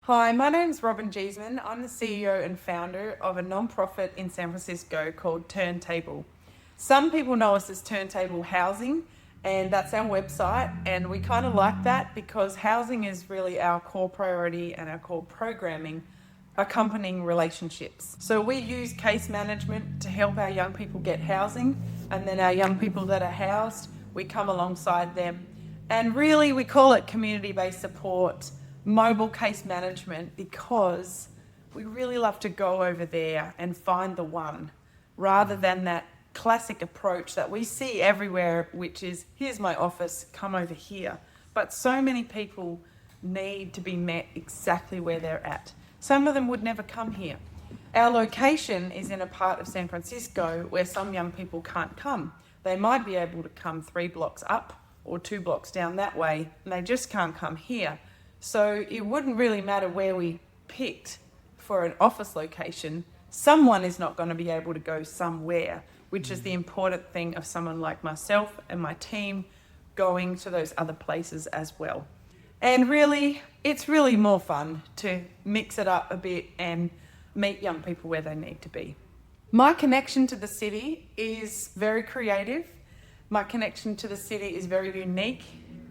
Hi, my name's Robin Giesman. I'm the CEO and founder of a non-profit in San Francisco called Turntable. Some people know us as Turntable Housing, and that's our website. And we kind of like that because housing is really our core priority and our core programming accompanying relationships. So we use case management to help our young people get housing, and then our young people that are housed, we come alongside them. And really, we call it community-based support, mobile case management, because we really love to go over there and find the one, rather than that classic approach that we see everywhere, which is, here's my office, come over here. But so many people need to be met exactly where they're at. Some of them would never come here. Our location is in a part of San Francisco where some young people can't come. They might be able to come 3 blocks up or 2 blocks down that way, and they just can't come here. So it wouldn't really matter where we picked for an office location. Someone is not going to be able to go somewhere, which is the important thing of someone like myself and my team going to those other places as well. And really, it's really more fun to mix it up a bit and meet young people where they need to be. My connection to the city is very creative. My connection to the city is very unique.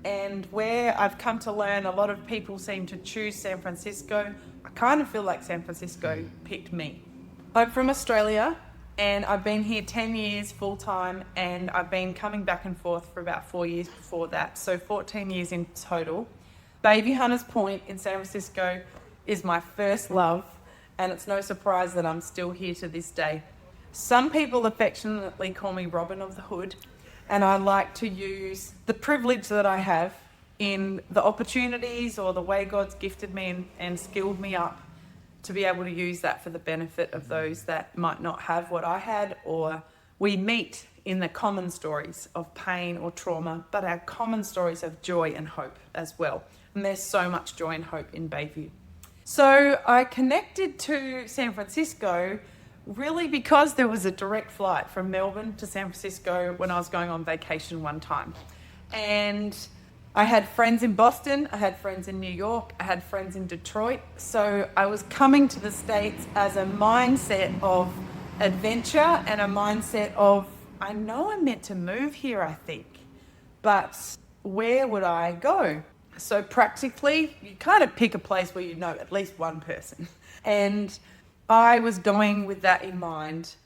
And where I've come to learn, a lot of people seem to choose San Francisco. I kind of feel like San Francisco picked me. I'm from Australia, and I've been here 10 years full time, and I've been coming back and forth for about 4 years before that, so 14 years in total. Baby Hunters Point in San Francisco is my first love, and it's no surprise that I'm still here to this day. Some people affectionately call me Robin of the Hood, and I like to use the privilege that I have in the opportunities or the way God's gifted me and skilled me up to be able to use that for the benefit of those that might not have what I had, or we meet in the common stories of pain or trauma, but our common stories of joy and hope as well. And there's so much joy and hope in Bayview. So I connected to San Francisco really because there was a direct flight from Melbourne to San Francisco when I was going on vacation one time. And I had friends in Boston, I had friends in New York, I had friends in Detroit. So I was coming to the States as a mindset of adventure and a mindset of, I know I'm meant to move here, I think, but where would I go? So practically, you kind of pick a place where you know at least one person. And I was going with that in mind,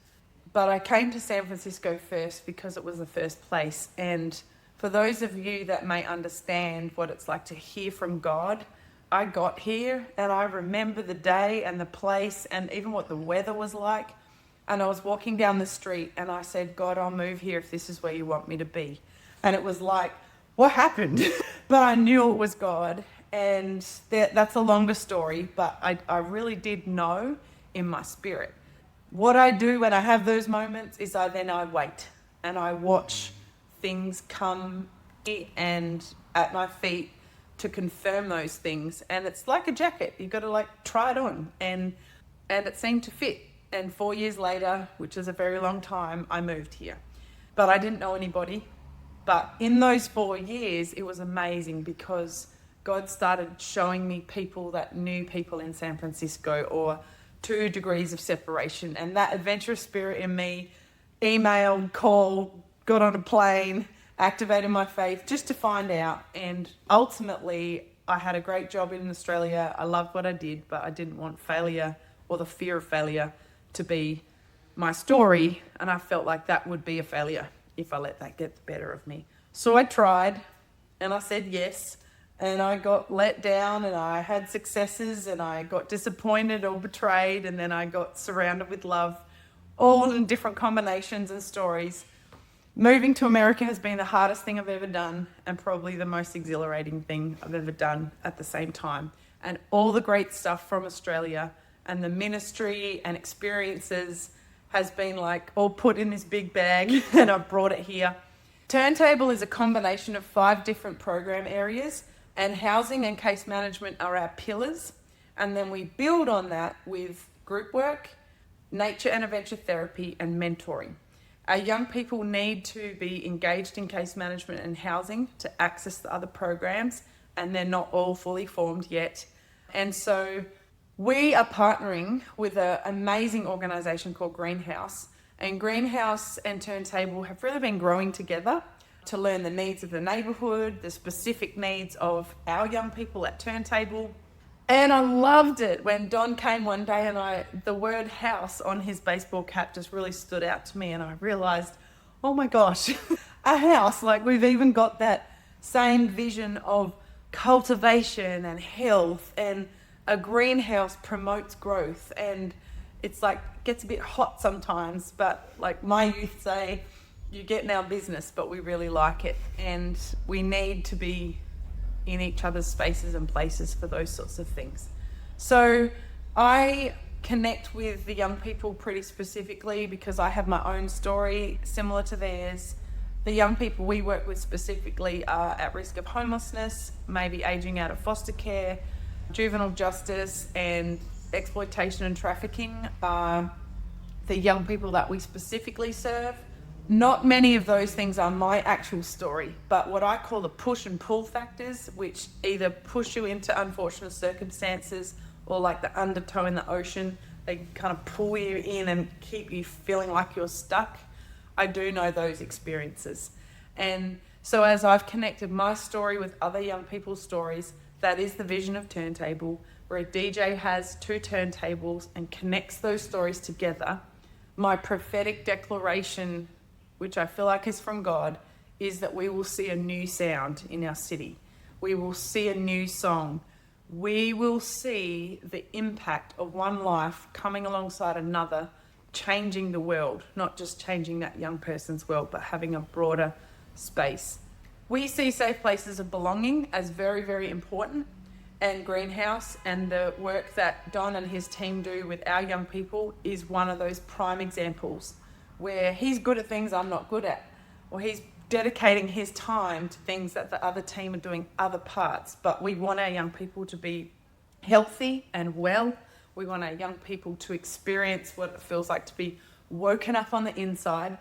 but I came to San Francisco first because it was the first place. And for those of you that may understand what it's like to hear from God, I got here and I remember the day and the place and even what the weather was like. And I was walking down the street and I said, God, I'll move here if this is where you want me to be. And it was like, what happened? But I knew it was God. And that's a longer story, but I really did know in my spirit. What I do when I have those moments is I wait and I watch things come and at my feet to confirm those things. And it's like a jacket. You've got to try it on. And it seemed to fit. And 4 years later, which is a very long time, I moved here. But I didn't know anybody. But in those 4 years, it was amazing because God started showing me people that knew people in San Francisco, or 2 degrees of separation. And that adventurous spirit in me emailed, called, got on a plane, activated my faith just to find out. And ultimately, I had a great job in Australia. I loved what I did, but I didn't want failure or the fear of failure to be my story. And I felt like that would be a failure if I let that get the better of me. So I tried and I said yes. And I got let down and I had successes and I got disappointed or betrayed, and then I got surrounded with love, all in different combinations and stories. Moving to America has been the hardest thing I've ever done and probably the most exhilarating thing I've ever done at the same time. And all the great stuff from Australia and the ministry and experiences has been all put in this big bag and I've brought it here. Turntable is a combination of 5 different program areas, and housing and case management are our pillars. And then we build on that with group work, nature and adventure therapy, and mentoring. Our young people need to be engaged in case management and housing to access the other programs, and they're not all fully formed yet. And so we are partnering with an amazing organisation called Greenhouse. And Greenhouse and Turntable have really been growing together to learn the needs of the neighbourhood, the specific needs of our young people at Turntable. And I loved it when Don came one day and the word house on his baseball cap just really stood out to me, and I realised, oh my gosh, a house, like we've even got that same vision of cultivation and health, and a greenhouse promotes growth. And it's like, gets a bit hot sometimes, but like my youth say, you get in our business, but we really like it, and we need to be in each other's spaces and places for those sorts of things. So I connect with the young people pretty specifically because I have my own story similar to theirs. The young people we work with specifically are at risk of homelessness, maybe aging out of foster care, juvenile justice, and exploitation and trafficking are the young people that we specifically serve. Not many of those things are my actual story, but what I call the push and pull factors, which either push you into unfortunate circumstances or like the undertow in the ocean, they kind of pull you in and keep you feeling like you're stuck. I do know those experiences. And so as I've connected my story with other young people's stories, that is the vision of Turntable, where a DJ has 2 turntables and connects those stories together. My prophetic declaration, which I feel like is from God, is that we will see a new sound in our city. We will see a new song. We will see the impact of one life coming alongside another, changing the world, not just changing that young person's world, but having a broader space. We see safe places of belonging as very, very important, and Greenhouse and the work that Don and his team do with our young people is one of those prime examples where he's good at things I'm not good at, or he's dedicating his time to things that the other team are doing other parts. But we want our young people to be healthy and well. We want our young people to experience what it feels like to be woken up on the inside.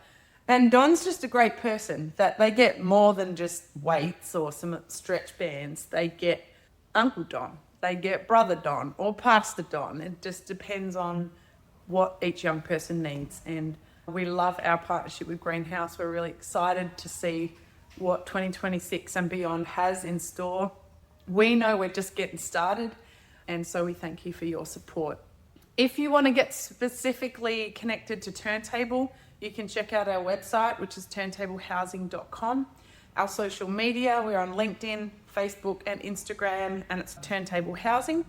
And Don's just a great person, that they get more than just weights or some stretch bands. They get Uncle Don, they get Brother Don or Pastor Don. It just depends on what each young person needs. And we love our partnership with Greenhouse. We're really excited to see what 2026 and beyond has in store. We know we're just getting started, and so we thank you for your support. If you want to get specifically connected to Turntable, you can check out our website, which is turntablehousing.com. Our social media, we're on LinkedIn, Facebook and Instagram, and it's Turntable Housing.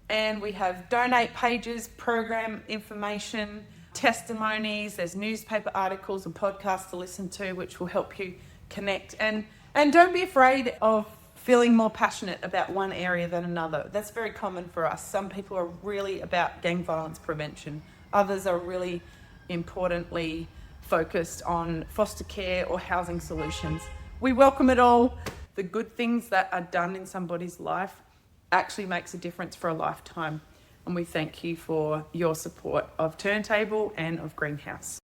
And we have donate pages, program information, testimonies, there's newspaper articles and podcasts to listen to, which will help you connect. And don't be afraid of feeling more passionate about one area than another. That's very common for us. Some people are really about gang violence prevention. Others are really importantly focused on foster care or housing solutions. We welcome it all. The good things that are done in somebody's life actually makes a difference for a lifetime. And we thank you for your support of Turntable and of Greenhouse.